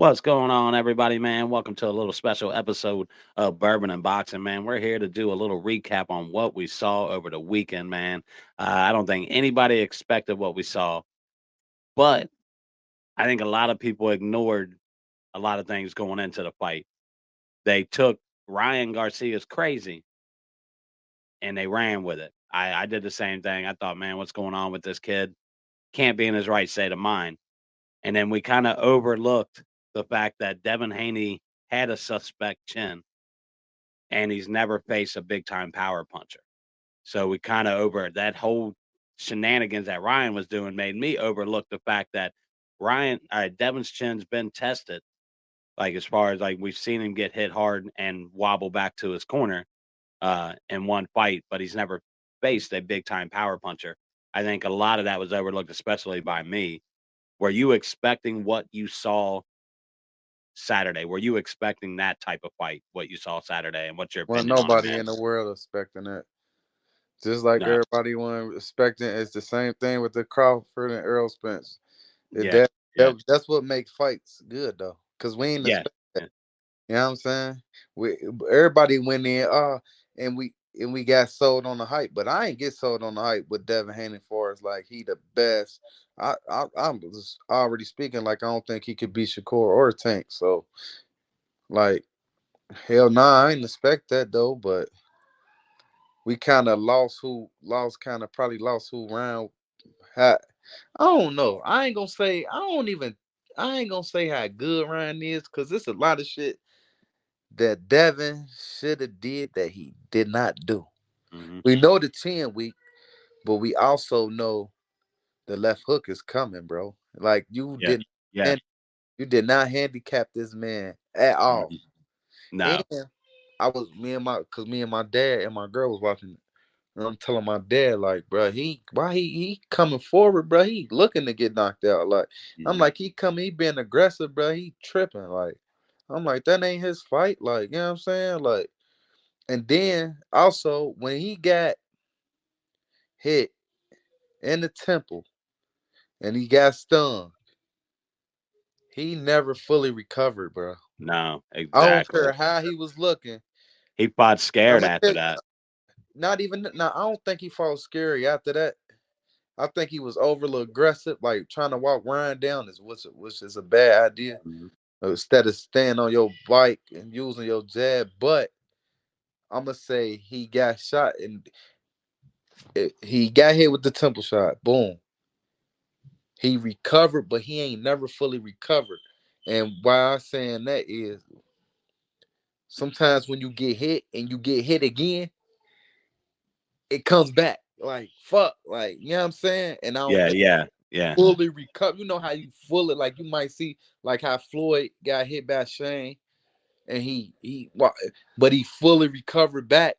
What's going on, everybody, man? Welcome to a little special episode of Bourbon and Boxing, man. We're here to do a little recap on what we saw over the weekend, man. I don't think anybody expected what we saw, but I think a lot of people ignored a lot of things going into the fight. They took Ryan Garcia's crazy and they ran with it. I did the same thing. I thought, man, what's going on with this kid? Can't be in his right state of mind. And then we kind of overlooked the fact that Devin Haney had a suspect chin and he's never faced a big time power puncher. So we kind of over that whole shenanigans that Ryan was doing made me overlook the fact that Devin's chin's been tested. Like as far as like we've seen him get hit hard and wobble back to his corner in one fight, but he's never faced a big time power puncher. I think a lot of that was overlooked, especially by me. Were you expecting what you saw Saturday? Were you expecting that type of fight, what you saw Saturday, and what's your Well, opinion on it, nobody man? in the world expecting that. Just like No. everybody was expecting, it's the same thing with the Crawford and Earl Spence. It, Yeah. that, Yeah. that's what makes fights good though, because we ain't Yeah. expect that. Yeah. You know what I'm saying? We Everybody went in, and we got sold on the hype, but I ain't get sold on the hype with Devin Haney for as like he the best. I'm just already speaking like I don't think he could beat Shakur or Tank. So like hell nah, I ain't expect that though, but we kind of probably lost who round. How, I don't know. I ain't gonna say how good Ryan is because there's a lot of shit that Devin should have did that he did not do. Hmm. We know the 10 week, but we also know the left hook is coming, bro. Like Yeah. Yeah. you did not handicap this man at all. Hmm. No. And I was me and my dad and my girl was watching. And I'm telling my dad, like, bro, he coming forward, bro. He looking to get knocked out. Like, I'm Hmm. like, he being aggressive, bro. He tripping. Like, I'm like, that ain't his fight. Like, you know what I'm saying? Like, and then also when he got hit in the temple and he got stunned, he never fully recovered, bro. No. I don't Exactly. care how he was looking. He fought I'm scared gonna after tell you, that. not even now. I don't think he fought scary after that. I think he was overly aggressive, like trying to walk Ryan down which is a bad idea. Hmm. Instead of staying on your bike and using your jab, but I'm gonna say he got shot and he got hit with the temple shot. Boom. He recovered, but he ain't never fully recovered. And why I'm saying that is sometimes when you get hit and you get hit again, it comes back. Like fuck, like you know what I'm saying? And I don't Yeah. think Yeah. Yeah. fully recover. You know how you fully like you might see like how Floyd got hit by Shane and but he fully recovered back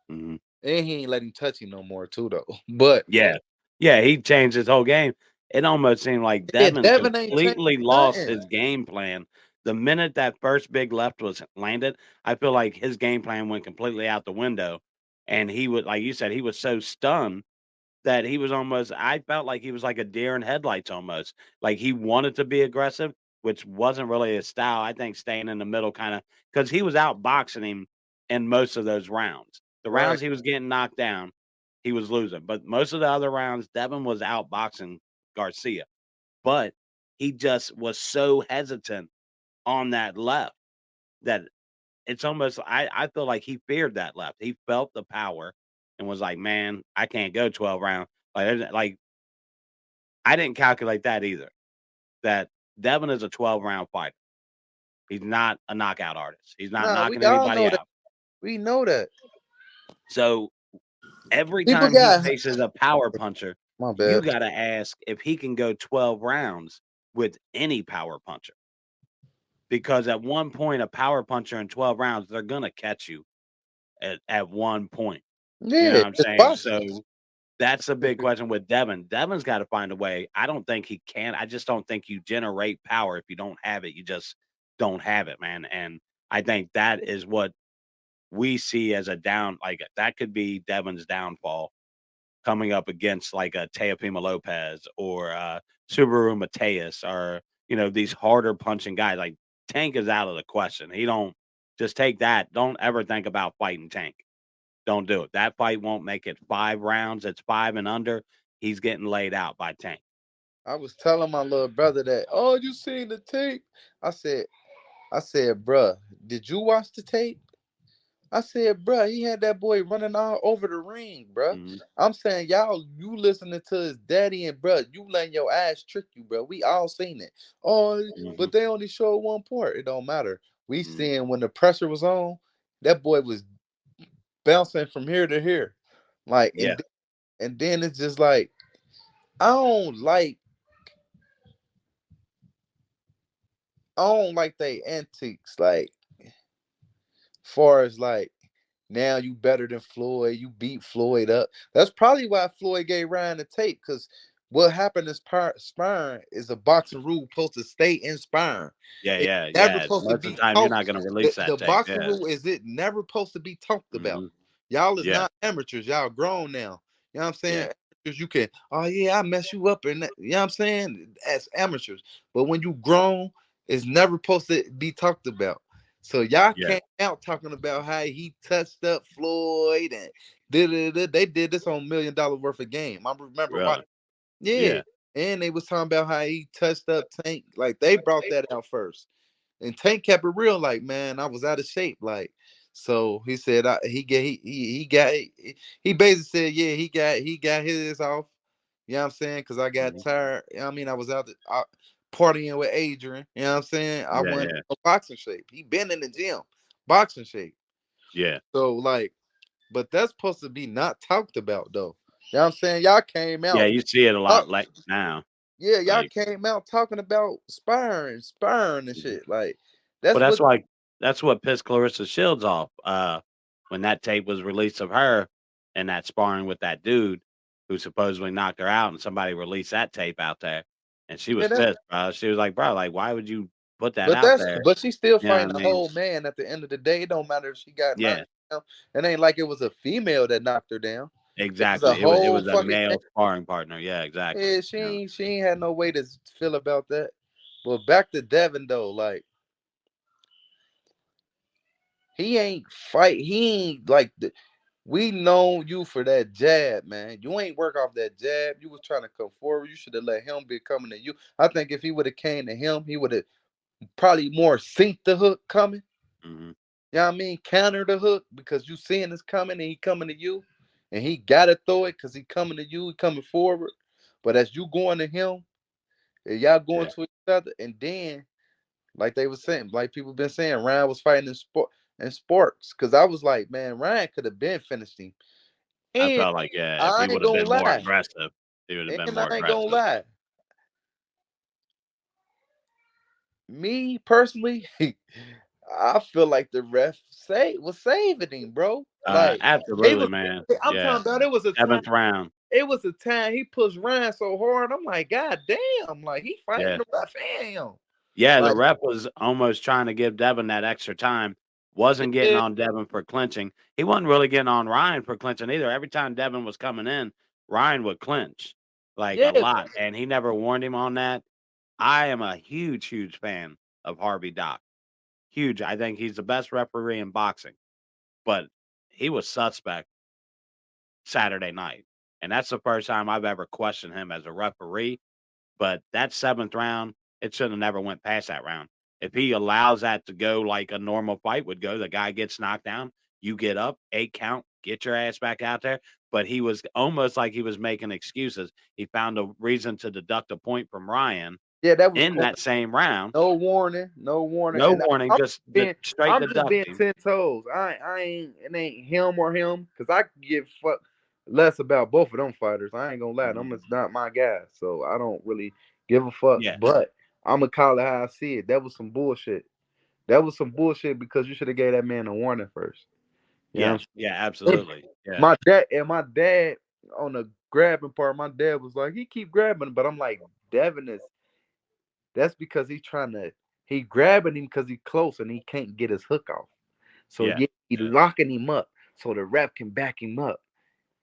Hmm. and he ain't let him touch him no more too though. But Yeah. Yeah. He changed his whole game. It almost seemed like yeah, Devin Devin ain't changed completely lost nothing. his game plan. The minute that first big left was landed, I feel like his game plan went completely out the window. And he would, like you said, he was so stunned that he was almost I felt like he was like a deer in headlights almost. Like he wanted to be aggressive, which wasn't really his style. I think staying in the middle kind of because he was out boxing him in most of those rounds. The Right. rounds he was getting knocked down, he was losing. But most of the other rounds, Devin was out boxing Garcia. But he just was so hesitant on that left that it's almost I feel like he feared that left. He felt the power and was like, "Man, I can't go 12 rounds." Like I didn't calculate that either. That Devin is a 12-round fighter. He's not a knockout artist. He's not Nah, we knocking all anybody know that. out. We know that. So every People time he got faces a power puncher, my you bad. got to ask if he can go 12 rounds with any power puncher. Because at one point, a power puncher in 12 rounds, they're going to catch you at one point. You know Yeah, what I'm it's saying? possible. So that's a big question with Devin. Devin's got to find a way. I don't think he can. I just don't think you generate power if you don't have it. You just don't have it, man. And I think that is what we see as a down. Like that could be Devin's downfall coming up against like a Teofimo Lopez or Subaru Mateus or these harder punching guys. Like Tank is out of the question. He don't just take that. Don't ever think about fighting Tank. Don't do it. That fight won't make it 5 rounds. It's 5 and under. He's getting laid out by Tank. I was telling my little brother that, oh, you seen the tape? I said, bruh, did you watch the tape? I said, bruh, he had that boy running all over the ring, bruh. Hmm. I'm saying, y'all, you listening to his daddy and bruh, you letting your ass trick you, bruh. We all seen it. Oh, Hmm. but they only showed one part. It don't matter. We Hmm. seeing when the pressure was on, that boy was bouncing from here to here. Like, Yeah. and then it's just like, I don't like, they antics. Like, far as like, now you better than Floyd. You beat Floyd up. That's probably why Floyd gave Ryan the tape. Because what happened is sparring is a boxing rule supposed to stay in sparring. Yeah. It's Yeah. never Yeah. supposed to Most of be the time, you're talked. not going to The, release that the tape. boxing Yeah. rule is it never supposed to be talked about. Hmm. Y'all is Yeah. not amateurs. Y'all grown now. You know what I'm Yeah. saying? Amateurs, you can, oh yeah, I mess you up and that, you know what I'm saying? As amateurs. But when you grown, it's never supposed to be talked about. So y'all Yeah. came out talking about how he touched up Floyd and they did this on $1 million worth of game. I remember watching. Really. Yeah. Yeah. And they was talking about how he touched up Tank. Like they brought that out first. And Tank kept it real, like, man, I was out of shape. Like, so he said he basically said, yeah, he got his off. You know what I'm saying? Cause I got Hmm. tired. You know what I mean, I was out partying with Adrian. You know what I'm saying? I Yeah. wasn't Yeah. in boxing shape. He been in the gym, boxing shape. Yeah. So like, but that's supposed to be not talked about though. You know what I'm saying? Y'all came Yeah. out. You see it a uh, lot like now. yeah, y'all Like, came out talking about sparring and mhm. shit. Like, Well, that's what. that's what pissed Clarissa Shields off. When that tape was released of her and that sparring with that dude who supposedly knocked her out, and somebody released that tape out there, and she Yeah, was pissed, bro. She was like, "Bro, like, why would you put that but out there?" she's still You know fighting what I a mean? whole man at the end of the day. It don't matter if she got Yeah, knocked down. It ain't like it was a female that knocked her down. It was a exactly. It whole was a fucking man. male sparring partner. Yeah, exactly. Yeah, she ain't had no way to feel about that. But back to Devin though, like he ain't fight. He ain't like we know you for that jab, man. You ain't work off that jab. You was trying to come forward. You should have let him be coming to you. I think if he would have came to him, he would have probably more synced the hook coming. Hmm. You know what I mean? Counter the hook because you seeing this coming and he coming to you. And he gotta throw it because he coming to you, he coming forward. But as you going to him, and y'all going Yeah, to each other, and then like they was saying, like people been saying, Ryan was fighting in sports. Cause I was like, man, Ryan could have been finished him. I And felt like if I he ain't would have gonna been more lie. aggressive, he would have been And I more ain't gonna aggressive. lie. Me personally, I feel like the ref was saving him, bro. Like it Absolutely, was. man. I'm Yeah, talking about. It was a time. 7th round. It was a time he pushed Ryan so hard. I'm like, God damn! Like he fighting Yeah. the ref and him. Yeah, the Like ref was almost trying to give Devin that extra time. Wasn't getting yeah, on Devin for clinching. He wasn't really getting on Ryan for clinching either. Every time Devin was coming in, Ryan would clinch like a yeah, lot, and he never warned him on that. I am a huge, huge fan of Harvey Dock. Huge. I think he's the best referee in boxing, but he was suspect Saturday night, and that's the first time I've ever questioned him as a referee. But that 7th round, it should have never went past that round. If he allows that to go like a normal fight would go, the guy gets knocked down, you get up, 8 count, get your ass back out there. But he was almost like he was making excuses. He found a reason to deduct a point from Ryan yeah. That was in cool. that same round. No warning, no warning. No And warning, I'm just being, straight I'm just being deducting. 10 toes. I ain't. It ain't him or him. Cause I could give fuck less about both of them fighters. I ain't gonna lie. Mhm. Them is not my guys. So I don't really give a fuck. Yeah, But I'm gonna call it how I see it. That was some bullshit. That was some bullshit because you should have gave that man a warning first. You know yeah, what yeah, I'm saying? absolutely. Yeah, My dad on the grabbing part, my dad was like, he keep grabbing, but I'm like, Devin is that's because he grabbing him because he's close and he can't get his hook off. So yeah, yeah, he yeah, locking him up so the ref can back him up.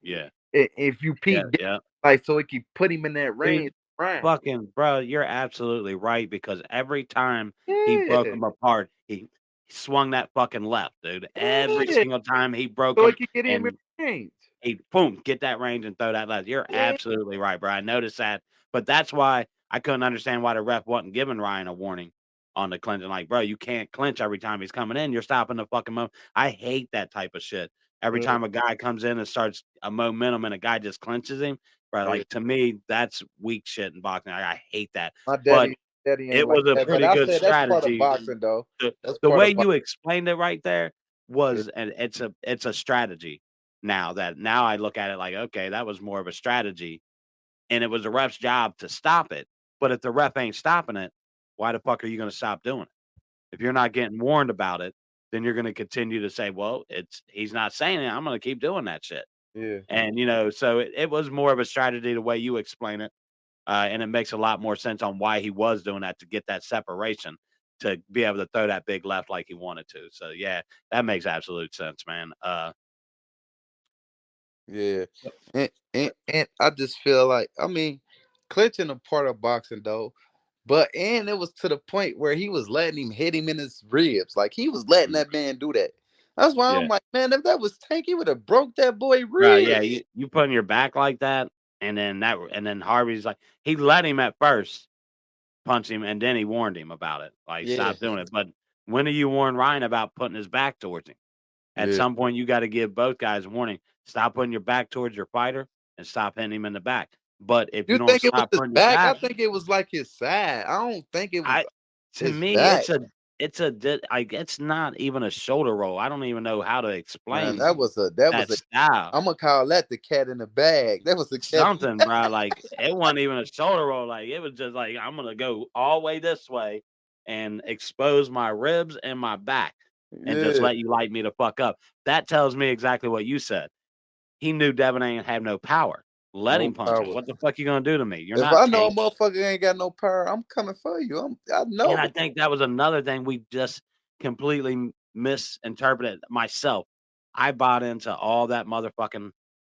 yeah, If you yeah, peep, yeah. like so he can put him in that See, range. Right. fucking bro, you're absolutely right because every time he broke Yeah. him apart, he swung that fucking left, dude. Every Yeah. single time he broke So him, it can get in and range. he boom, get that range and throw that left. You're Yeah. absolutely right, bro. I noticed that, but that's why I couldn't understand why the ref wasn't giving Ryan a warning on the clinching. Like, bro, you can't clinch every time he's coming in. You're stopping the fucking moment. I hate that type of shit. Every Yeah. time a guy comes in and starts a momentum and a guy just clinches him, bro. Yeah. Like to me, that's weak shit in boxing. I hate that. My But daddy ain't it like was a that. But pretty I good said that's part of strategy. boxing, though. The, That's the part way of boxing. you explained it right there Yeah. was, and it's a strategy now I look at it like, okay, that was more of a strategy, and it was the ref's job to stop it. But if the ref ain't stopping it, why the fuck are you going to stop doing it? If you're not getting warned about it, then you're going to continue to say, well, he's not saying it. I'm going to keep doing that shit. Yeah. And so it was more of a strategy the way you explain it, and it makes a lot more sense on why he was doing that to get that separation to be able to throw that big left like he wanted to. So yeah, that makes absolute sense, man. Yeah. And I just feel like, I mean, clinching a part of boxing, though. And it was to the point where he was letting him hit him in his ribs. Like he was letting Mm, that man do that. That's why yeah. I'm like, man, if that was Tank, he would have broke that boy Right, yeah, ribs. you put on your back like that, and then Harvey's like he let him at first punch him, and then he warned him about it, like, Yeah. "Stop doing it," but when do you warn Ryan about putting his back towards him? At Yeah. some point, you gotta give both guys a warning, "Stop putting your back towards your fighter, and stop hitting him in the back," but if you You don't think it was stop his putting your back? I back think it was like his side. I don't think it was I to his me, back. it's not even a shoulder roll, I don't even know how to Man, explain that that was a style. I'm gonna call that the cat in the bag. That was the cat. Something, bro. Like it wasn't even a shoulder roll. Like it was just like I'm gonna go all the way this way and expose my ribs and my back and just Yeah, let you light me the fuck up. That tells me exactly what you said. He knew Devin ain't have no power. Let no him punch him. power. What the fuck you gonna do to me? You're If not I know a Tank. motherfucker ain't got no power, I'm coming for you. I And know. I think that was another thing we just completely misinterpreted myself. I bought into all that motherfucking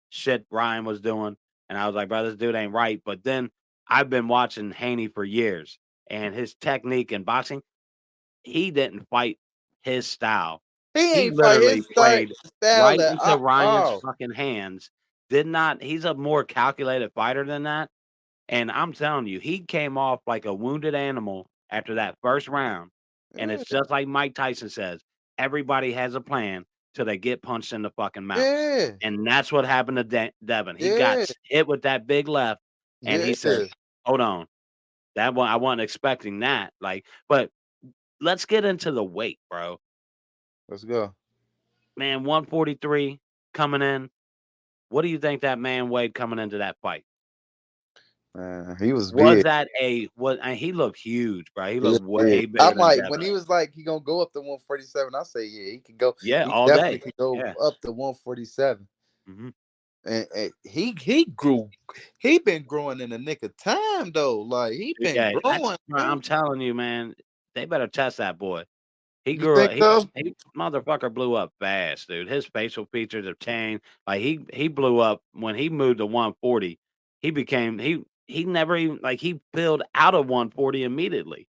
shit Ryan was doing, and I was like, "Bro, this dude ain't right." But then I've been watching Haney for years, and his technique in boxing, he didn't fight his style. He He ain't fight literally his played style right at into Ryan's all. fucking hands. Did not He's a more calculated fighter than that, and I'm telling you, he came off like a wounded animal after that first round, and Yeah, it's just like Mike Tyson says, everybody has a plan till they get punched in the fucking mouth. yeah, And that's what happened to Devin. He got yeah, hit with that big left, and he said, yeah. "Hold on, that one I wasn't expecting that." Like, but let's get into the weight, bro. Let's go. Man, 143 coming in. What do you think that man weighed coming into that fight? Man, he was Was big. that a what? And he looked huge, bro. He Yeah, looked yeah. way bigger I'm than like, when Devin. he was like, he gonna go up to 147. I say, yeah, he could go. Yeah, He all definitely day. could go Yeah. up to 147. Mhm. And he grew. He been growing in the nick of time though. Like he been Yeah, that's growing, man. I'm telling you, man. They better test that boy. He You grew think up. so? He motherfucker blew up fast, dude. His facial features have changed. Like he blew up when he moved to 140. He became he never even like he peeled out of 140 immediately.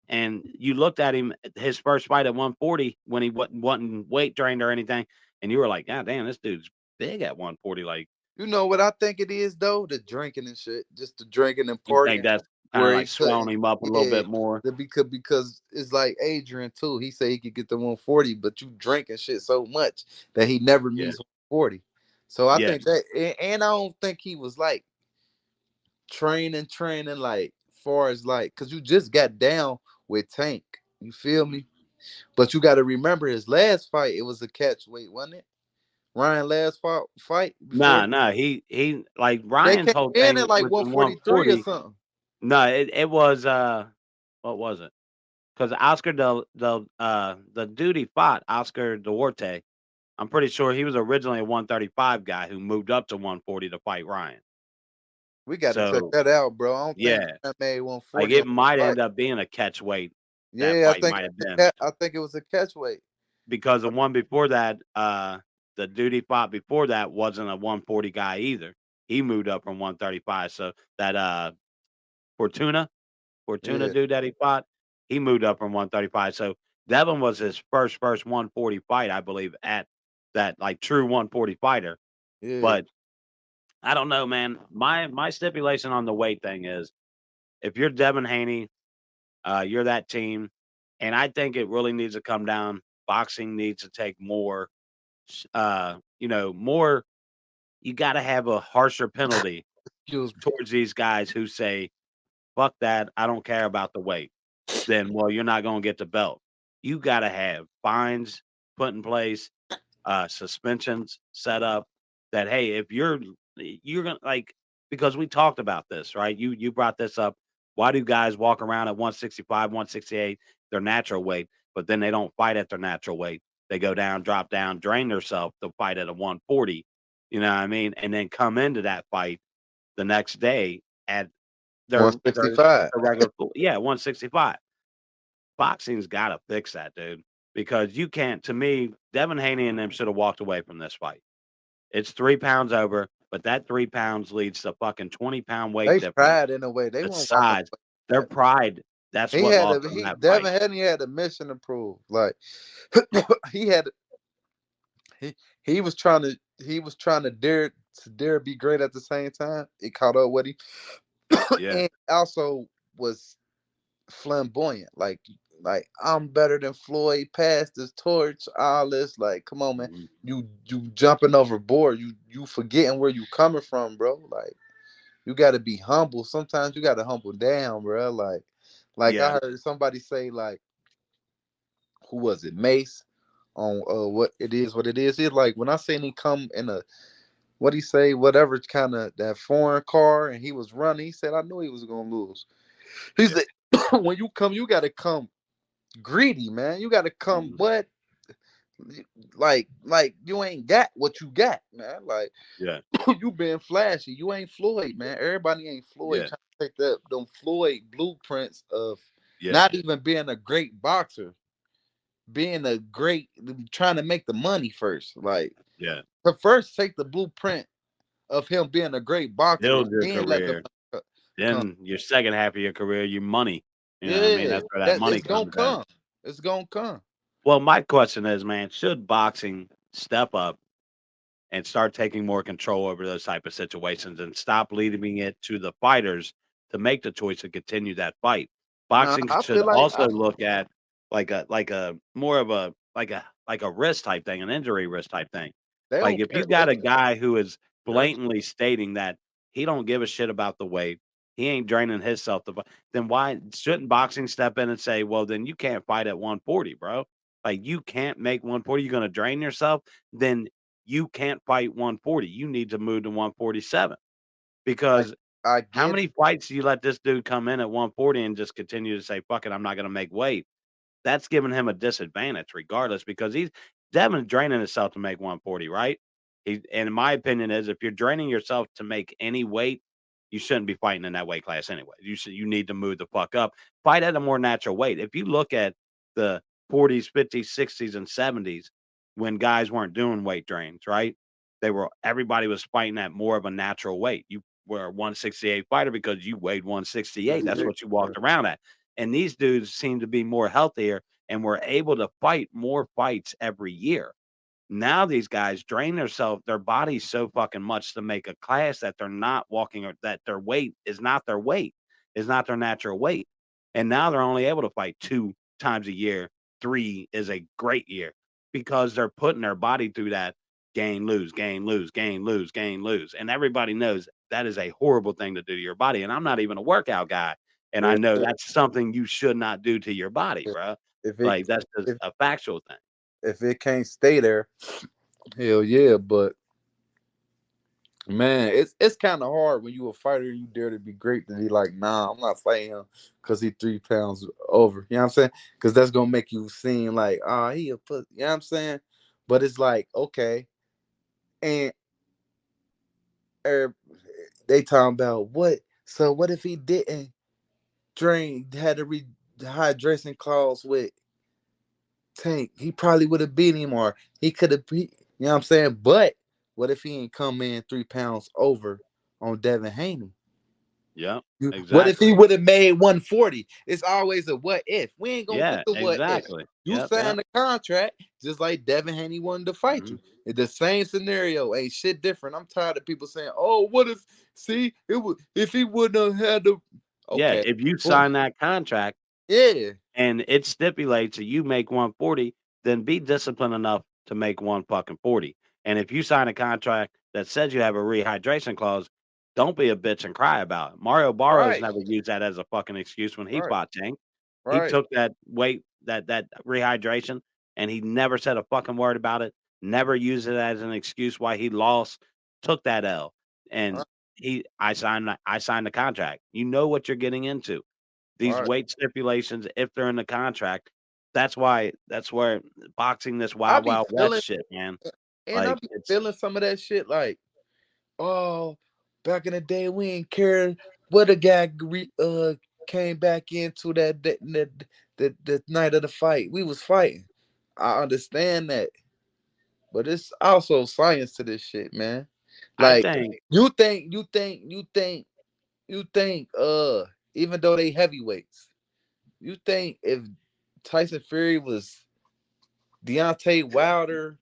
And you looked at him his first fight at 140 when he wasn't weight trained or anything, and you were like, God damn, this dude's big at 140. Like You know what I think it is though? The drinking and shit. Just the drinking and you think partying that's kind of where he like swelling couldn't. him up a little Yeah. bit more. Because it's like Adrian too. He said he could get the 140, but you drinking shit so much that he never Yeah. meets 140. So I Yeah. think that, and I don't think he was like training like far as like, cause you just got down with Tank. You feel me? But you got to remember his last fight. It was a catch weight, wasn't it? Ryan last fight before Nah. He like they Ryan's came whole in thing at like with the 143 or 140. something. No, it was what was it? Because Oscar the dude he fought, Oscar Duarte, I'm pretty sure he was originally a 135 guy who moved up to 140 to fight Ryan. We got to check So that out, bro. I don't think yeah, Ryan made like 140 on it the might fight. end up being a catch weight. That Yeah, fight might have been I think it was a catch weight. because the one before that, the dude he fought before that wasn't a 140 guy either. He moved up from 135. So that Fortuna. Fortuna Yeah, dude that he fought, he moved up from 135. So Devin was his first 140 fight, I believe, at that like true 140 fighter. yeah. But I don't know, man. My stipulation on the weight thing is if you're Devin Haney, you're that team, and I think it really needs to come down. Boxing needs to take more, more. You got to have a harsher penalty Excuse me. towards these guys who say, "Fuck that, I don't care about the weight." Then, well, you're not going to get the belt. You got to have fines put in place, suspensions set up. That hey, if you're gonna like because we talked about this, right? You brought this up. Why do guys walk around at 165, 168, their natural weight, but then they don't fight at their natural weight? They go down, drop down, drain themselves to fight at a 140. You know what I mean? And then come into that fight the next day at their 165. regular, yeah, 165. Boxing's got to fix that, dude, because you can't. To me, Devin Haney and them should have walked away from this fight. It's 3 pounds over, but that 3 pounds leads to fucking 20-pound weight They difference. tried in a way. They The weren't walking size, away their from that. pride. That's He what had lost a them that fight. Devin Haney had a mission to prove. Like he had he he was trying to dare be great at the same time. It caught up with him. Yeah. And also was flamboyant. Like I'm better than Floyd. Pass this torch. All this. Like, come on, man. Mhm. You jumping overboard. You forgetting where you coming from, bro. Like you got to be humble. Sometimes you got to humble down, bro. Like I Yeah. heard somebody say, like, who was it, Mace, on what it is, what it is. It's like when I seen him come in a, what he say, whatever kind of that foreign car, and he was running. He said, I knew he was gonna lose. He Yeah. said, when you come, you got to come greedy, man. You got to come Mhm. what. Like you ain't got what you got, man. Like Yeah. you been flashy. You ain't Floyd, man. Everybody ain't Floyd Yeah. trying to take that them Floyd blueprints of Yeah. not even being a great boxer, being a great trying to make the money first. Like Yeah. but first take the blueprint of him being a great boxer and Build your then let the career. money come. Then your second half of your career, your money. You know what I mean? Yeah, That's where that that money it's gonna comes in. come. It's gonna come. Well, my question is, man, should boxing step up and start taking more control over those type of situations and stop leaving it to the fighters to make the choice to continue that fight. Nah, Boxing I should feel like also look at like a more of a like a risk type thing, an injury risk type thing. they Like don't if care. you got a guy who is They, blatantly stating that he don't give a shit about the weight, he ain't draining himself to then why shouldn't boxing step in and say, well, then you can't fight at 140, bro. Like you can't make 140. You're gonna drain yourself. Then you can't fight 140. You need to move to 147 I because I how get many it. fights do you let this dude come in at 140 and just continue to say, fuck it, I'm not going to make weight? That's giving him a disadvantage regardless because he's Devin's draining himself to make 140, right? And in my opinion is if you're draining yourself to make any weight, you shouldn't be fighting in that weight class anyway. You need to move the fuck up. Fight at a more natural weight. If you look at the 40s, 50s, 60s, and 70s when guys weren't doing weight drains, right? Everybody was fighting at more of a natural weight. You were a 168 fighter because you weighed 168. That's what you walked around at. And these dudes seem to be more healthier and were able to fight more fights every year. Now these guys drain their bodies so fucking much to make a class that they're not walking or that their weight is not their weight, is not their natural weight. And now they're only able to fight 2 times a year. 3 is a great year because they're putting their body through that gain, lose, gain, lose, gain, lose, gain, lose. And everybody knows that is a horrible thing to do to your body. And I'm not even a workout guy. And I Yeah, know that's something you should not do to your body, yeah. bro. If it Like that's just if a factual thing. if it can't stay there, hell yeah. But man, it's kind of hard when you a fighter and you dare to be great to be like, nah, I'm not fighting him because he 3 pounds over. You know what I'm saying? Because that's gonna make you seem like, ah, he a put. You know what I'm saying? But it's like, okay, and er, they talking about what? So what if he didn't had a rehydration clause with Tank? He probably would have beat him, or he could have. You know what I'm saying? But what if he ain't come in 3 pounds over on Devin Haney? Yep. What if he Exactly. would have made 140? It's always a what if. We ain't gonna put Yeah. the what if. Exactly. You Yep. Yep. signed the contract just like Devin Haney wanted to fight Hmm. you. It's the same scenario. Ain't shit different. I'm tired of people saying, "Oh, what if? See, it would if he wouldn't have had the." Yeah. Okay, If you boom. sign that contract Yeah, and it stipulates that you make 140, then be disciplined enough to make one fucking 40. And if you sign a contract that says you have a rehydration clause, don't be a bitch and cry about it. Mario Barros right, never used that as a fucking excuse when he right, fought Tank. He right. took that weight, that rehydration, and he never said a fucking word about it. Never used it as an excuse why he lost. Took that L, and Right, I signed the contract. You know what you're getting into. These right. weight stipulations, if they're in the contract, that's where boxing this I wild be wild west feeling, shit, man. and I Like be it's feeling some of that shit. Like, oh, back in the day, we ain't care what a guy came back into that night of the fight. We was fighting. I understand that, but it's also science to this shit, man. I Like, think you think, even though they heavyweights, you think if Tyson Fury was Deontay Wilder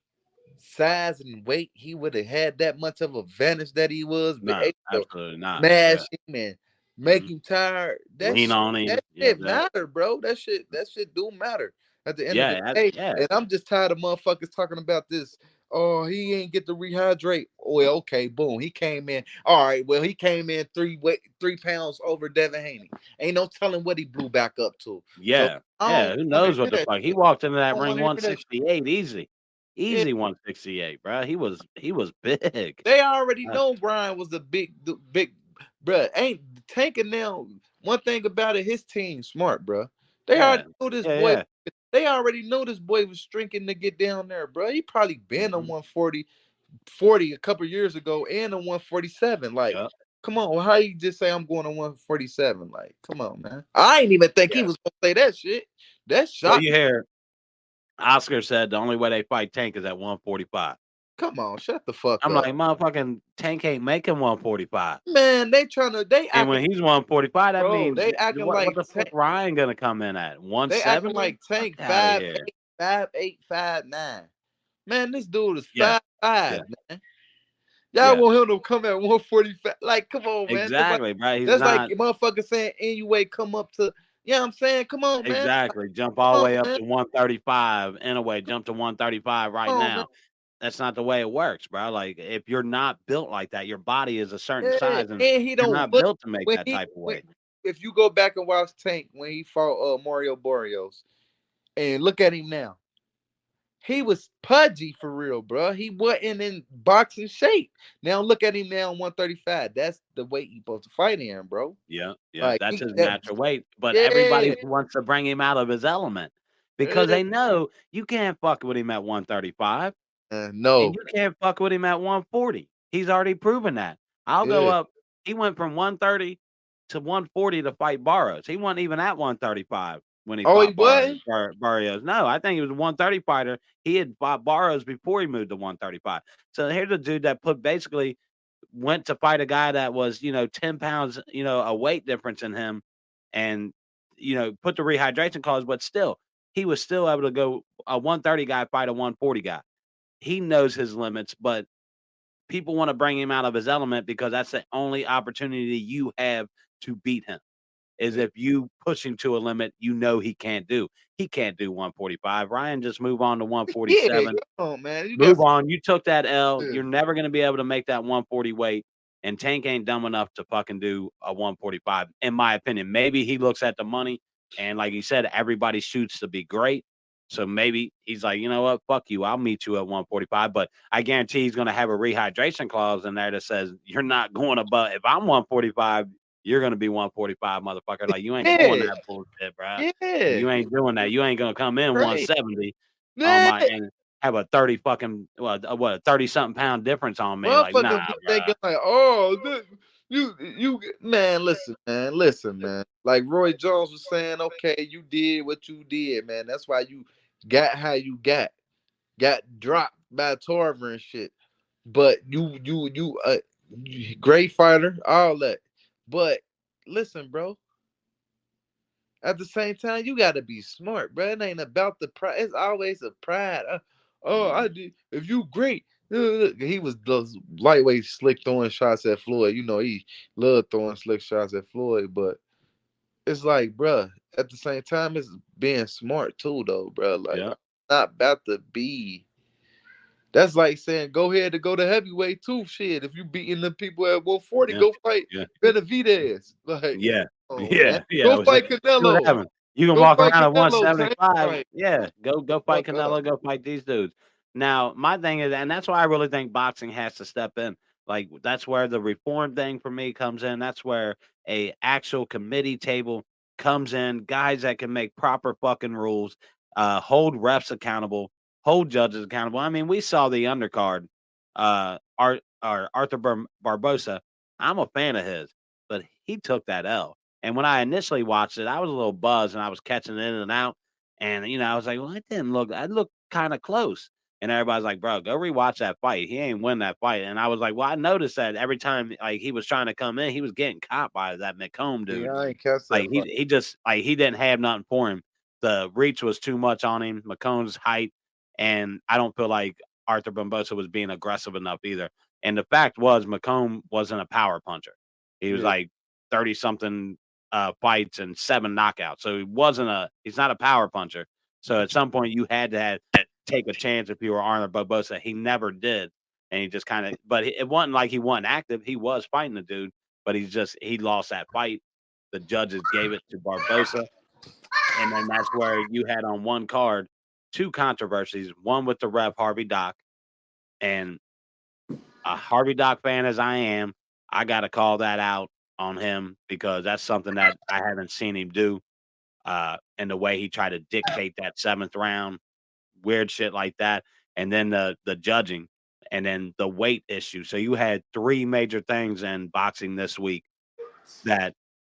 size and weight, he would have had that much of a advantage that he was, but no, able to absolutely not. Yeah. smash him and make Mhm. him tired. Lean on That him. Yep, shit yep. matter, bro. That shit do matter at the end of the Yeah, day. yeah, And I'm just tired of motherfuckers talking about this. Oh, he ain't get to rehydrate. Well, okay, boom. He came in. All right, well, he came in 3 pounds over Devin Haney. Ain't no telling what he blew back up to. So yeah, I yeah. don't Who want to knows hear what the that fuck? He shit. walked into I that don't ring want to hear that shit. 168 easy. Yeah. Easy 168, bro. He was big. They already Uh, know Brian was the big, bruh. Ain't tanking now. One thing about it, his team smart, bruh. They already yeah. know this Yeah, boy. yeah. They already know this boy was shrinking to get down there, bruh. He probably been a Mhm. 140 a couple years ago and a 147. Like, Yep. come on, how you just say I'm going to 147? Like, come on, man. I ain't even think he Yeah. was gonna say that shit. That Well, shocked you me. hear Oscar said the only way they fight Tank is at 145. Come on, shut the fuck I'm up. like, motherfucking Tank ain't making 145. Man, they And acting, when he's 145, that bro, means they acting what like the fuck Ryan gonna come in at? They acting 170? like Fuck Tank out of five here. eight, 5'8", 5'9". Man, this dude is Yeah, 5'5", yeah, man. Y'all yeah. want him to come at 145? Like, come on, man. Exactly, bro. He's That's like not motherfucker saying anyway, come up to, you know what I'm saying? Come on, man. exactly jump Come all the on, way up man. to 135 anyway, jump to 135 right Come on, man. now. That's not the way it works, bro. Like if you're not built like that, your body is a certain Yeah, size and and he you're don't not look built to make when that he type of when weight. if you go back and watch Tank when he fought Mario Barrios and look at him now. He was pudgy for real, bro. He wasn't in boxing shape. Now look at him now, 135. That's the weight he's supposed to fight in, bro. Yeah, yeah, Like that's he his that natural weight. But yeah. everybody wants to bring him out of his element because Yeah. they know you can't fuck with him at 135 and No. you can't fuck with him at 140. He's already proven that. I'll go Yeah. up. He went from 130 to 140 to fight Barros. He wasn't even at 135 when he Oh, he fought was? Barrios. No, I think he was a 130 fighter. He had fought Barros before he moved to 135. So here's a dude that put basically went to fight a guy that was, 10 pounds, a weight difference in him and, put the rehydration clause, but still, he was still able to go a 130 guy fight a 140 guy. He knows his limits, but people want to bring him out of his element because that's the only opportunity you have to beat him. Is if you push him to a limit, he can't do. He can't do 145. Ryan just move on to Yeah. 147. Come on, man. You got Move on. You took that L. some You're never going to be able to make that 140 weight. And Tank ain't dumb enough to fucking do a 145, in my opinion. Maybe he looks at the money and, like he said, everybody shoots to be great. So maybe he's like, you know what? Fuck you. I'll meet you at 145. But I guarantee he's going to have a rehydration clause in there that says you're not going above. If I'm 145, you're going to be 145, motherfucker. Like, you ain't pulling yeah. that bullshit, bro. Yeah. You ain't doing that. You ain't going to come in Right. 170 on Man, my and have a 30 fucking what a 30 something pound difference on me. Like, nah, motherfuckers be bro. thinking like, oh, you man, listen, man. Like Roy Jones was saying, okay, you did what you did, man. That's why you got how you got dropped by Tarver and shit. But you great fighter, all that. But listen, bro. At the same time, you gotta be smart, bro. It ain't about the pride. It's always a pride. Oh, Mm, I did. If you great, he was those lightweight, slick throwing shots at Floyd. You know, he loved throwing slick shots at Floyd. But it's like, bro. At the same time, it's being smart too, though, bro. Like, yeah, I'm not about to be. That's like saying go ahead to go to heavyweight too. Shit, if you beating the people at 140, yeah, go fight yeah, Benavidez. Like, yeah, oh man, yeah, yeah. go I was saying, fight see what Canelo. happened. You can Go walk fight around at Canelo. Same 175. fight. Yeah, go fight Fuck up. Canelo. Go fight these dudes. Now, my thing is, and that's why I really think boxing has to step in. Like that's where the reform thing for me comes in. That's where a actual committee table comes in. Guys that can make proper fucking rules, hold refs accountable, hold judges accountable. I mean, we saw the undercard, Arthur Barbosa. I'm a fan of his, but he took that L. And when I initially watched it, I was a little buzzed and I was catching in and out. And, I was like, well, it didn't look, I looked kind of close. And everybody's like, bro, go rewatch that fight. He ain't win that fight. And I was like, well, I noticed that every time like he was trying to come in, he was getting caught by that McComb dude. Yeah, I ain't catch Like that fight. he just like he didn't have nothing for him. The reach was too much on him. McComb's height, and I don't feel like Arthur Bambosa was being aggressive enough either. And the fact was, McComb wasn't a power puncher. He was Yeah, like 30 something fights and 7 knockouts. So he's not a power puncher. So at some point you had to take a chance if you were Arthur Barbosa. He never did. And he just kind of, but it wasn't like he wasn't active. He was fighting the dude, but he lost that fight. The judges gave it to Barbosa. And then that's where you had on one card 2 controversies, one with the ref Harvey Dock, and a Harvey Dock fan as I am, I got to call that out on him because that's something that I haven't seen him do. And the way he tried to dictate that 7th round, weird shit like that, and then the judging, and then the weight issue. So you had 3 major things in boxing this week that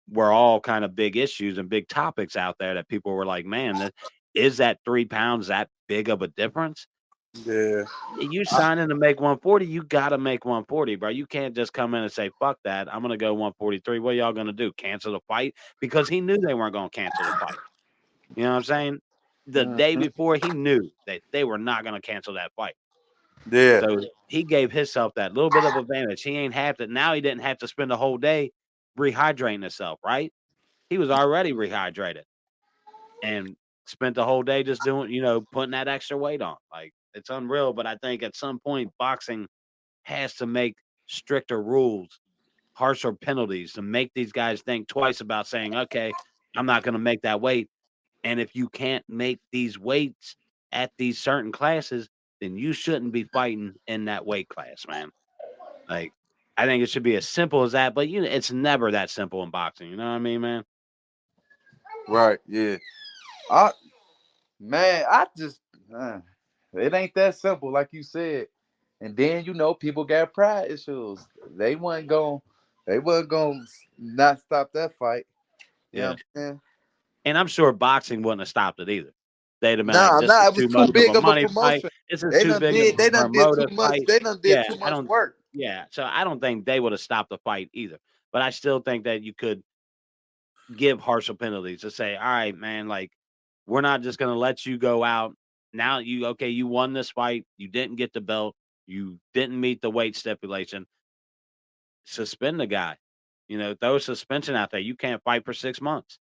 were all kind of big issues and big topics out there that people were like, man, is that 3 pounds that big of a difference? yeah. You signing to make 140, you gotta make 140, bro. You can't just come in and say, fuck that. I'm gonna go 143. What y'all gonna do? Cancel the fight? Because he knew they weren't gonna cancel the fight. You know what I'm saying? The day Mhm. before, he knew that they were not gonna cancel that fight. Yeah, So he gave himself that little bit of advantage. He ain't have to now he didn't have to spend the whole day rehydrating himself, right? He was already rehydrated and spent the whole day just doing, putting that extra weight on. Like it's unreal. But I think at some point boxing has to make stricter rules, harsher penalties to make these guys think twice about saying, okay, I'm not going to make that weight. And if you can't make these weights at these certain classes, then you shouldn't be fighting in that weight class, man. Like, I think it should be as simple as that, but it's never that simple in boxing. You know what I mean, man? right. Yeah, I man, I just it ain't that simple, like you said. And then people got pride issues. They wasn't going not stop that fight. You know Yeah. what I'm saying? And I'm sure boxing wouldn't have stopped it either. They'd have been like, Nah, "This is it was too too much of big a of a money fight. promotion. This is too big of a They done did too promoter much. fight." They done did Yeah, too I much don't. work. Yeah, so I don't think they would have stopped the fight either. But I still think that you could give harsher penalties to say, "All right, man, like we're not just going to let you go out now. You won this fight. You didn't get the belt. You didn't meet the weight stipulation. Suspend the guy. Throw a suspension out there. You can't fight for 6 months."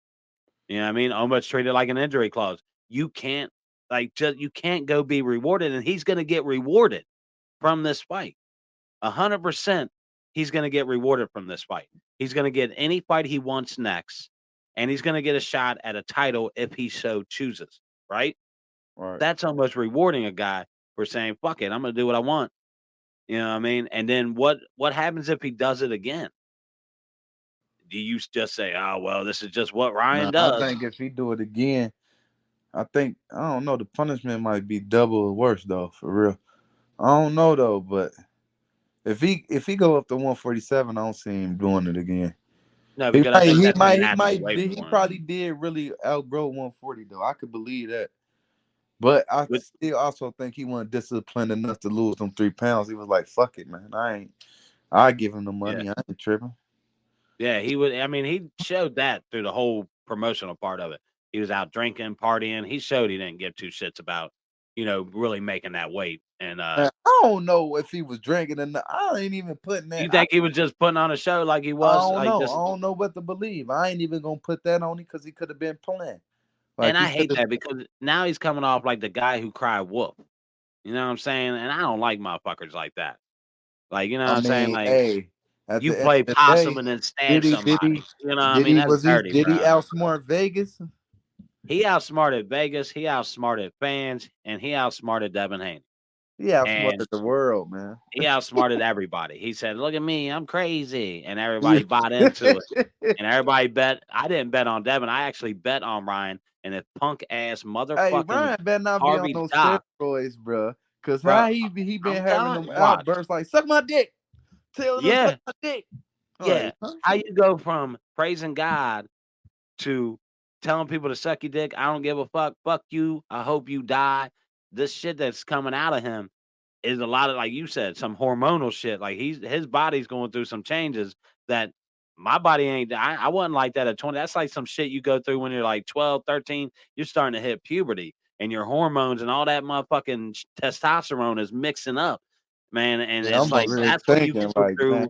You know what I mean? Almost treat it like an injury clause. You can't you can't go be rewarded, and he's gonna get rewarded from this fight. 100% he's gonna get rewarded from this fight. He's gonna get any fight he wants next, and he's gonna get a shot at a title if he so chooses, right? Right. That's almost rewarding a guy for saying, fuck it, I'm gonna do what I want. You know what I mean? And then what happens if he does it again? Do you just say, oh well, this is just what Ryan Nah, I does? think if he do it again, I don't know, the punishment might be double or worse though, for real. I don't know though, but if he go up to 147, I don't see him doing it again. No, because I think that's a He natural might weight he for him. probably did really outgrow 140 though. I could believe that. But I With still also think he wasn't disciplined enough to lose them 3 pounds. He was like, fuck it, man. I give him the yeah, money. I ain't tripping. Yeah, he would. I mean, he showed that through the whole promotional part of it. He was out drinking, partying. He showed he didn't give two shits about, really making that weight. And Man, I don't know if he was drinking or not. I ain't even putting that. you think he was just putting on a show like he I was, don't like know. this? I don't know what to believe. I ain't even gonna put that on him because he could have been playing. Like And he I could hate have. that because now he's coming off like the guy who cried wolf. You know what I'm saying? And I don't like motherfuckers like that. Like, you know what I I'm saying? mean, Like, hey, at you the end play of the day, possum and then stab somebody. You know what I mean? That's dirty, did he bro. outsmart Vegas? He outsmarted Vegas. He outsmarted fans, and he outsmarted Devin Haney. He And outsmarted the world, man. he outsmarted everybody. He said, "Look at me, I'm crazy," and Yeah. everybody bought into it. And everybody bet. I didn't bet on Devin. I actually bet on Ryan. And if punk ass Hey, motherfucking Ryan better not be on Harvey no Dock, steroids, bro. Cause bro, how he been I'm having telling them you, watch. outbursts like "suck my dick," telling them "suck Yeah, my dick." I'm yeah. like, huh? How you go from praising God to telling people to suck your dick? I don't give a fuck. Fuck you. I hope you die. This shit that's coming out of him is a lot of, like you said, some hormonal shit. Like his body's going through some changes that my body ain't. I wasn't like that at 20. That's like some shit you go through when you're like 12, 13. You're starting to hit puberty and your hormones and all that motherfucking testosterone is mixing up, man. And Yeah, it's I'm like over here that's when you thinking go like, man, through.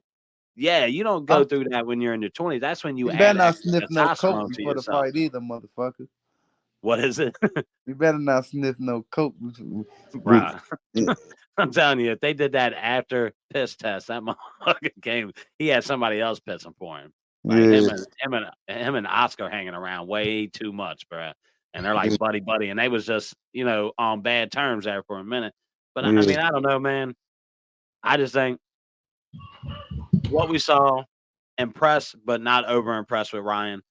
Yeah, you don't go I'm, through that when you're in your 20s. That's when you you better add not extra sniff no coke testosterone to before the yourself. fight either, motherfucker. What is it? You better not sniff no coke. Bruh. I'm telling you, if they did that after piss test, that motherfucker came. He had somebody else pissing for him. Like Yeah, him and Oscar hanging around way too much, bruh. And they're like buddy, and they was just on bad terms there for a minute. But I yeah. mean, I don't know, man. I just think what we saw, impressed but not over impressed with Ryan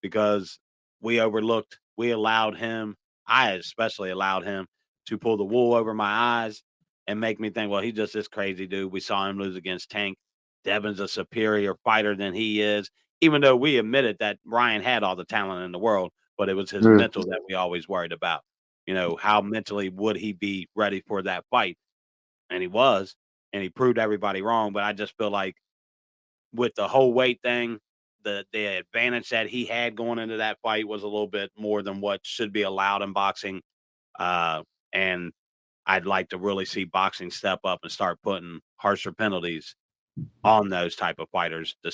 because we allowed him, I especially allowed him to pull the wool over my eyes and make me think, well, he's just this crazy dude. We saw him lose against Tank. Devin's a superior fighter than he is, even though we admitted that Ryan had all the talent in the world, but it was his Yeah. mental that we always worried about. How mentally would he be ready for that fight? And he was, and he proved everybody wrong. But I just feel like with the whole weight thing, the advantage that he had going into that fight was a little bit more than what should be allowed in boxing. And I'd like to really see boxing step up and start putting harsher penalties on those type of fighters to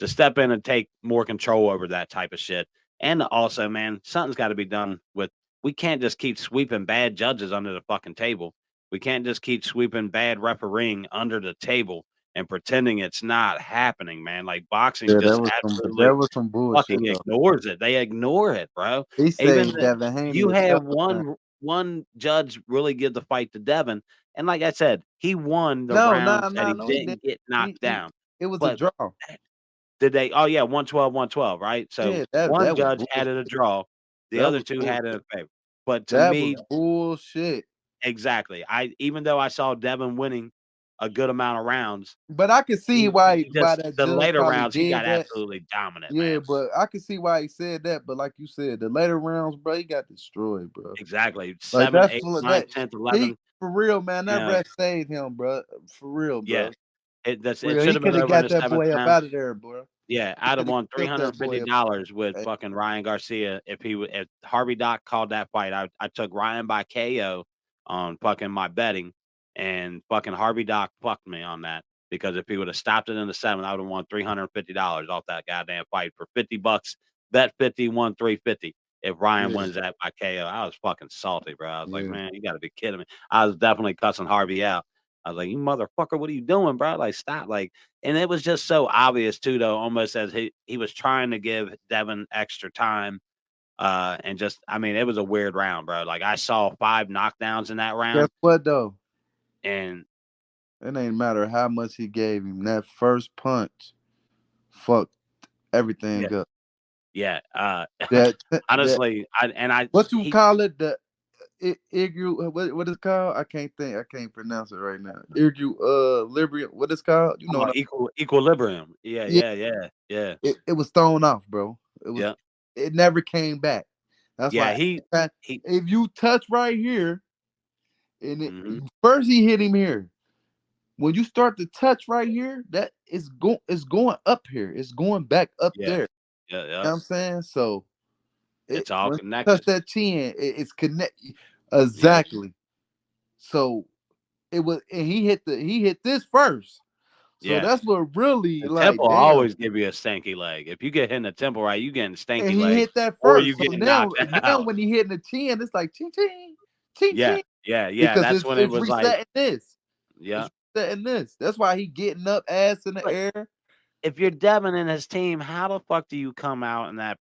step in and take more control over that type of shit. And also, man, something's got to be done with. We can't just keep sweeping bad judges under the fucking table. We can't just keep sweeping bad refereeing under the table and pretending it's not happening, man. Like boxing Yeah, just that absolutely was some bullshit fucking though. ignores it. They ignore it, bro. He Even said Devin Haney you a have killer, man. one judge really give the fight to Devin, and like I said, he won the No, rounds that he no, he didn't. didn't get knocked He down. it was a But draw. did they? Oh yeah, 112, 112, right? So Yeah, one that was judge had bullshit. it a draw, the That other was two bull. had it in favor. But to That was me, bullshit. exactly. Even though I saw Devin winning a good amount of rounds, But I can see why just that the judge later probably rounds he did got that. absolutely dominant, Yeah, man. but I can see why he said that. But like you said, the later rounds, bro, he got destroyed, bro. Exactly. Like 7, that's 8, what 9, that 10th, he 11. for real, man. You That know, ref saved him, bro. For real, yeah. bro. It Real, should he have been could have over in got the that seventh boy up round. out of there, bro. Yeah, He I'd have could have won killed that boy up. $350 with Hey, fucking Ryan Garcia if Harvey Dock called that fight. I took Ryan by KO on fucking my betting, and fucking Harvey Dock fucked me on that because if he would have stopped it in the seventh, I would have won $350 off that goddamn fight for $50. Bet 50, won 350. If Ryan yeah, wins that by KO, I was fucking salty, bro. I was like, yeah. man, you got to be kidding me. I was definitely cussing Harvey out. I was like, you motherfucker, what are you doing, bro? Like, stop. Like, and it was just so obvious too, though, almost as he was trying to give Devin extra time. And just, I mean, it was a weird round, bro. Like I saw 5 knockdowns in that Guess round, what though? and It ain't matter how much he gave him. That first punch fucked yeah, everything up. yeah. That that Honestly, what you he call it? The Igu, what is it called? I can't think. I can't pronounce it right now. Igu, Librium. What it's called? You know what? equilibrium. Yeah, Yeah, yeah, yeah, yeah, it was thrown off, bro. It was. yeah, It never came back. That's yeah. why He. if you touch right here, and Mhm. first he hit him here, when you start to touch right here, that is going up here. It's going back up Yeah. there. Yeah. You Yeah. know what I'm saying? So It's all when you touch connected. that chin, it's connect Yep. exactly. So it was, and he hit this first. So Yeah. that's what really The like, temple damn. always give you a stanky leg. If you get hit in the temple right, you getting And stanky he leg, hit that or you first. So getting knocked now out. when he hitting the chin, it's like ching ching, ching Yeah. ching, Yeah. Yeah. because That's when it it's was like, resetting this. yeah. It's resetting this. That's why he getting up, ass in the But air. if you're Devin and his team, how the fuck do you come out in that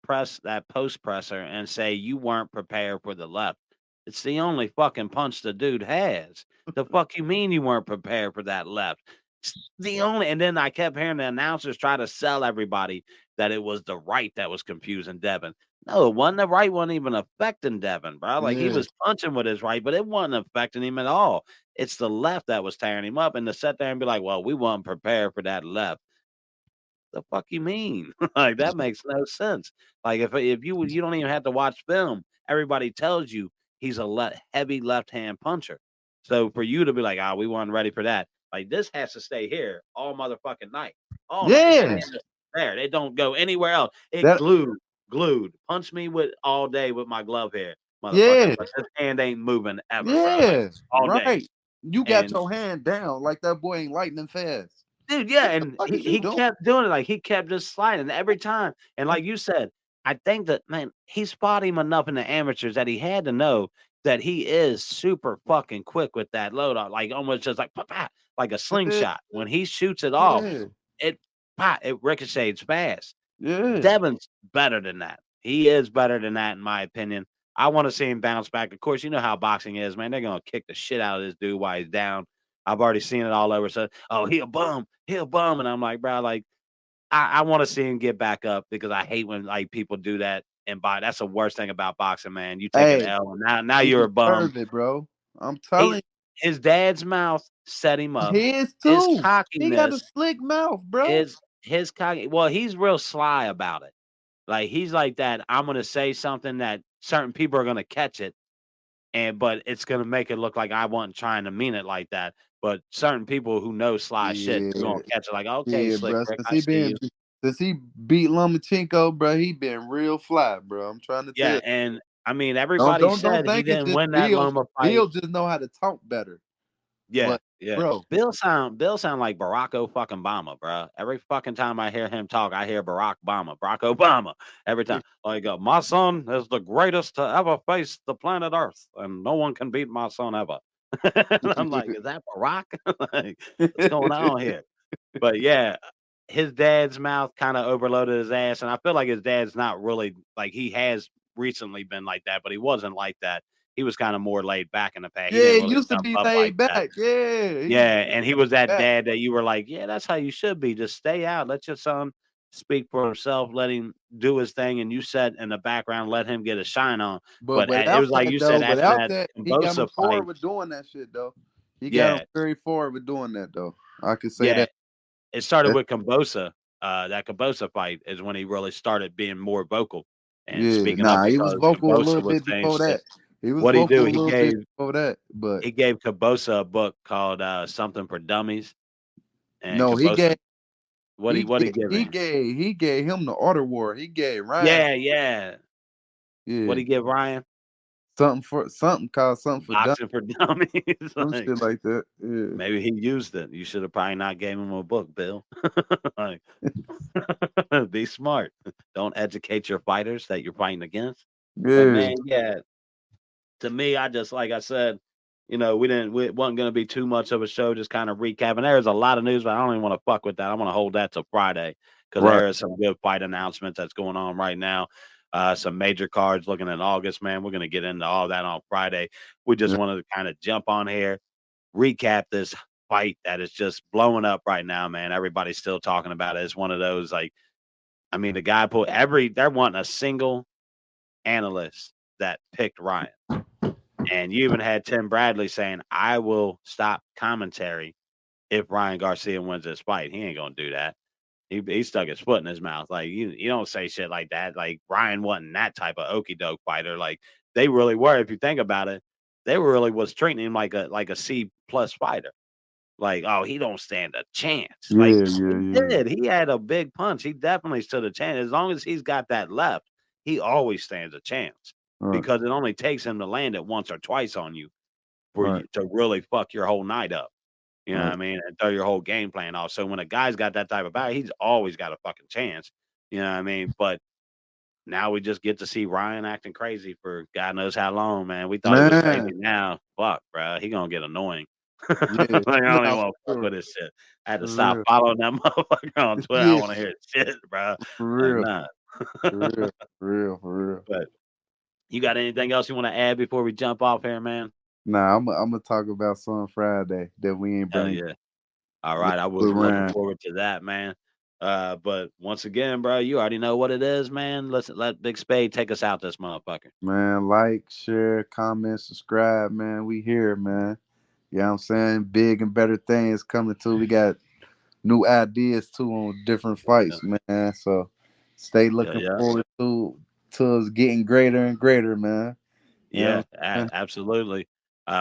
post presser and say you weren't prepared for the left? It's the only fucking punch the dude has. The fuck you mean you weren't prepared for that left? It's the only, and then I kept hearing the announcers try to sell everybody that it was the right that was confusing Devin. No, it wasn't. The right wasn't even affecting Devin, bro. Like he Yeah, was punching with his right, but it wasn't affecting him at all. It's the left that was tearing him up. And to sit there and be like, well, we weren't prepared for that left. The fuck you mean? Like that makes no sense. Like if you don't even have to watch film, everybody tells you he's a heavy left hand puncher. So for you to be like, we weren't ready for that. Like this has to stay here all motherfucking night, all night. His yeah. hand is there. They don't go anywhere else. It That glued. Punch me with all day with my glove here, motherfucker. yeah, But this hand ain't moving ever, bro. Like yeah. all day. Right. You got And your hand down like that boy ain't lightning fast. dude, yeah, What the and fuck is you he doing? kept doing it, like, he kept just sliding every time, and like you said, I think that, man, he spotted him enough in the amateurs that he had to know that he is super fucking quick with that loadout, like, almost just like, "Pa, pa," like a Yeah, slingshot. When he shoots it off, yeah, it it ricochets fast. yeah. Devin's better than that. He is better than that, in my opinion. I want to see him bounce back. Of course, you know how boxing is, man. They're gonna kick the shit out of this dude while he's down. I've already seen it all over. So, oh, he a bum, and I'm like, bro, like I want to see him get back up because I hate when like people do that and buy. That's the worst thing about boxing, man. You take an Hey, L, and now he you're a bum. deserved it, bro. I'm He telling his dad's mouth set him you, up. his His too. He got a cockiness slick mouth, bro. his cocky. Well, he's real sly about it. Like he's like that. I'm gonna say something that certain people are gonna catch it, but it's gonna make it look like I wasn't trying to mean it like that. But certain people who know sly shit, they're Yeah, gonna catch it like, okay, yeah, slick bro. Rick, I see you. Since he beat Lomachenko, bro, he been real fly, bro. I'm trying to tell Yeah, you. and I mean everybody Don't said he think it's didn't just win that Bill. Loma fight. Bill just know how to talk better. Yeah, But yeah. bro, Bill sound like Barack fucking Obama, bro. Every fucking time I hear him talk, I hear Barack Obama. Every time, like my son is the greatest to ever face the planet Earth, and no one can beat my son ever. And I'm like, is that Barack? Like, what's going on here? But yeah, his dad's mouth kind of overloaded his ass, and I feel like his dad's not really like he has recently been like that, but he wasn't like that. He was kind of more laid back in the past. He yeah, didn't he really used to jump be up like laid that. back. Yeah, he used to Yeah, be and he was laid that back. dad that you were like, yeah, that's how you should be. Just stay out. Let your son speak for himself. Let him do his thing, and you said in the background, let him get a shine on. But But it without was like that you said though, after without that that, he got him Kambosa fight. forward with doing that shit though. He got him Yeah, very forward with doing that though. I can say yeah. that. It started That- with Kambosa. That Kambosa fight is when he really started being more vocal and yeah, speaking up nah, he was because vocal a Kambosa little was bit saying before shit. that. He was What he do? vocal a little bit before that, but He gave Kambosa a book called something for dummies, and no, Kambosa what he give him? he gave him the order war. He gave Ryan, Yeah, yeah. What yeah, he give Ryan? something called something for dumb, Boxing for dummies. some Like shit like that. Yeah. maybe he used it. You should have probably not gave him a book, Bill. Like, be smart. Don't educate your fighters that you're fighting against. But Yeah, man, yeah, to me, I just like I said, we wasn't gonna be too much of a show, just kind of recapping. There's a lot of news, but I don't even want to fuck with that. I want to hold that till Friday because right. there is some good fight announcements that's going on right now. Some major cards looking in August, man. We're gonna get into all that on Friday. We just Yeah. wanted to kind of jump on here, recap this fight that is just blowing up right now, man. Everybody's still talking about it. It's one of those like, I mean, the guy pulled they're wanting a single analyst that picked Ryan. And you even had Tim Bradley saying, I will stop commentary if Ryan Garcia wins this fight. He ain't gonna do that. He stuck his foot in his mouth. Like you don't say shit like that. Like Ryan wasn't that type of okey doke fighter. Like they really were. If you think about it, they really was treating him like a C plus fighter. like, oh, he don't stand a chance. Like Yeah, he yeah, yeah. did. He had a big punch. He definitely stood a chance. As long as he's got that left, he always stands a chance Right, because it only takes him to land it once or twice on you for right, you to really fuck your whole night up. You know what right. I mean? And throw your whole game plan off. So when a guy's got that type of power, he's always got a fucking chance. You know what I mean? But now we just get to see Ryan acting crazy for God knows how long, man. We thought he was crazy. Man, Now, fuck, bro, he gonna get annoying. yeah, Like, I don't even no, want to for fuck real, with this shit. I had to for stop real. following that motherfucker on Twitter. I don't Yeah, want to hear his shit, bro. for Like, real, nah. for real, for real, for real. But you got anything else you want to add before we jump off here, man? Nah, I'm gonna talk about some Friday that we ain't Hell bring yeah. All with right, I was looking Ryan. forward to that, man. But once again, bro, you already know what it is, man. Let's let Big Spade take us out this motherfucker. Man, like, share, comment, subscribe, man. We here, man. You know what I'm saying? Big and better things coming too. We got new ideas too on different Yeah, fights, man. So stay yeah, looking yeah. forward to us getting greater and greater, man. You know Yeah, what I'm saying? absolutely.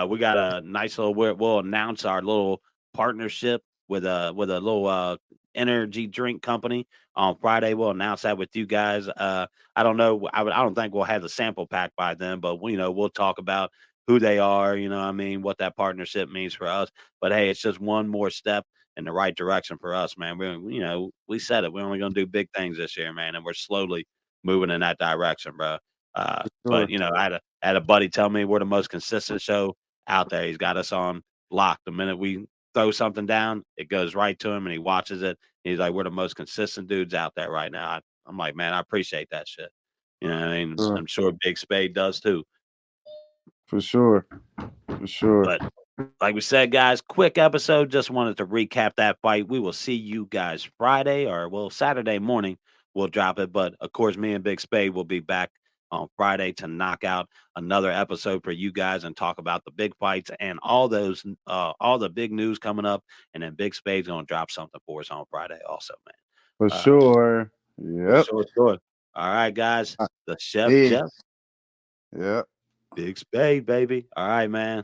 We got a nice little. We'll announce our little partnership with a little energy drink company on Friday. We'll announce that with you guys. I don't know. I don't think we'll have the sample pack by then, but we'll talk about who they are. You know, what I mean, what that partnership means for us. But hey, it's just one more step in the right direction for us, man. We said it. We're only going to do big things this year, man, and we're slowly moving in that direction, bro. But Sure, I had a buddy tell me we're the most consistent show out there. He's got us on lock. The minute we throw something down, it goes right to him and he watches it. He's like, we're the most consistent dudes out there right now. I'm like, man, I appreciate that shit. You know what I mean? sure, I'm sure Big Spade does too. for sure, for sure. But like we said, guys, quick episode. Just wanted to recap that fight. We will see you guys Friday or Saturday morning. We'll drop it. But of course, me and Big Spade will be back on Friday to knock out another episode for you guys and talk about the big fights and all the big news coming up. And then Big Spade's gonna drop something for us on Friday, also, For man. sure. For Yep. sure, sure. All right, guys. The Chef Big. Jeff, Yep. Big Spade, baby. All right, man.